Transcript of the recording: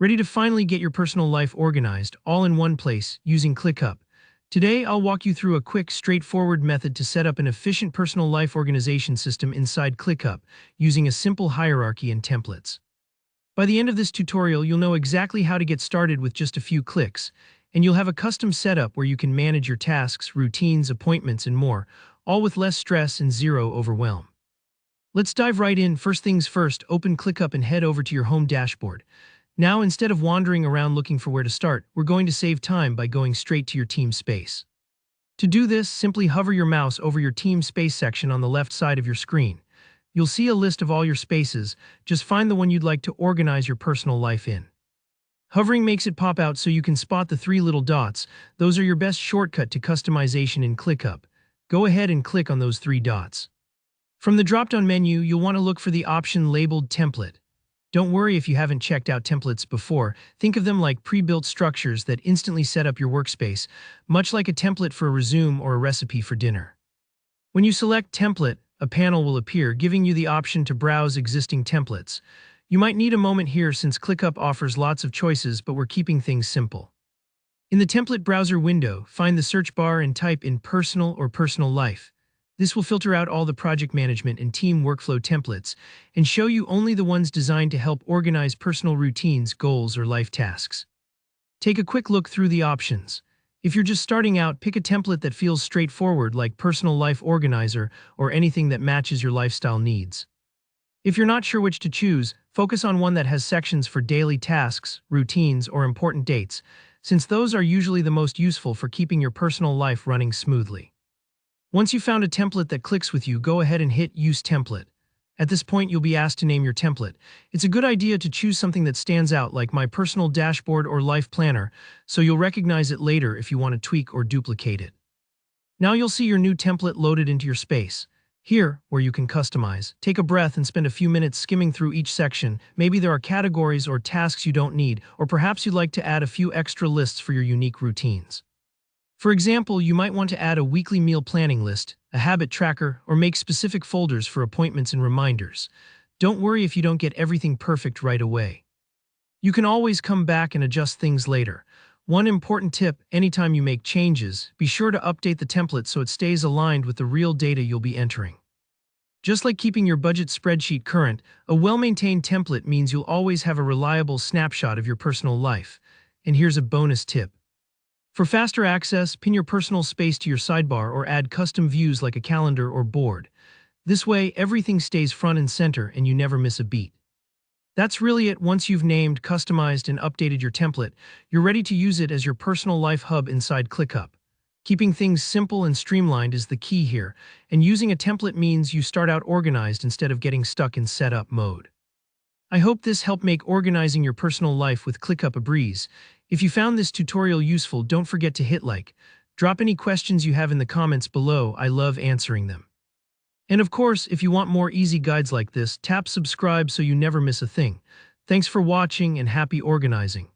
Ready to finally get your personal life organized, all in one place, using ClickUp? Today, I'll walk you through a quick, straightforward method to set up an efficient personal life organization system inside ClickUp, using a simple hierarchy and templates. By the end of this tutorial, you'll know exactly how to get started with just a few clicks, and you'll have a custom setup where you can manage your tasks, routines, appointments, and more, all with less stress and zero overwhelm. Let's dive right in. First things first, open ClickUp and head over to your home dashboard. Now, instead of wandering around looking for where to start, we're going to save time by going straight to your team space. To do this, simply hover your mouse over your team space section on the left side of your screen. You'll see a list of all your spaces. Just find the one you'd like to organize your personal life in. Hovering makes it pop out so you can spot the three little dots. Those are your best shortcut to customization in ClickUp. Go ahead and click on those three dots. From the drop-down menu, you'll want to look for the option labeled Template. Don't worry if you haven't checked out templates before. Think of them like pre-built structures that instantly set up your workspace, much like a template for a resume or a recipe for dinner. When you select Template, a panel will appear, giving you the option to browse existing templates. You might need a moment here since ClickUp offers lots of choices, but we're keeping things simple. In the template browser window, find the search bar and type in Personal or Personal Life. This will filter out all the project management and team workflow templates and show you only the ones designed to help organize personal routines, goals, or life tasks. Take a quick look through the options. If you're just starting out, pick a template that feels straightforward like Personal Life Organizer or anything that matches your lifestyle needs. If you're not sure which to choose, focus on one that has sections for daily tasks, routines, or important dates, since those are usually the most useful for keeping your personal life running smoothly. Once you've found a template that clicks with you, go ahead and hit Use Template. At this point, you'll be asked to name your template. It's a good idea to choose something that stands out, like My Personal Dashboard or Life Planner, so you'll recognize it later if you want to tweak or duplicate it. Now you'll see your new template loaded into your space. Here, where you can customize, take a breath and spend a few minutes skimming through each section. Maybe there are categories or tasks you don't need, or perhaps you'd like to add a few extra lists for your unique routines. For example, you might want to add a weekly meal planning list, a habit tracker, or make specific folders for appointments and reminders. Don't worry if you don't get everything perfect right away. You can always come back and adjust things later. One important tip, anytime you make changes, be sure to update the template so it stays aligned with the real data you'll be entering. Just like keeping your budget spreadsheet current, a well-maintained template means you'll always have a reliable snapshot of your personal life. And here's a bonus tip. For faster access, pin your personal space to your sidebar or add custom views like a calendar or board. This way, everything stays front and center and you never miss a beat. That's really it. Once you've named, customized, and updated your template, you're ready to use it as your personal life hub inside ClickUp. Keeping things simple and streamlined is the key here, and using a template means you start out organized instead of getting stuck in setup mode. I hope this helped make organizing your personal life with ClickUp a breeze. If you found this tutorial useful, don't forget to hit like. Drop any questions you have in the comments below. I love answering them. And of course, if you want more easy guides like this, tap subscribe so you never miss a thing. Thanks for watching and happy organizing.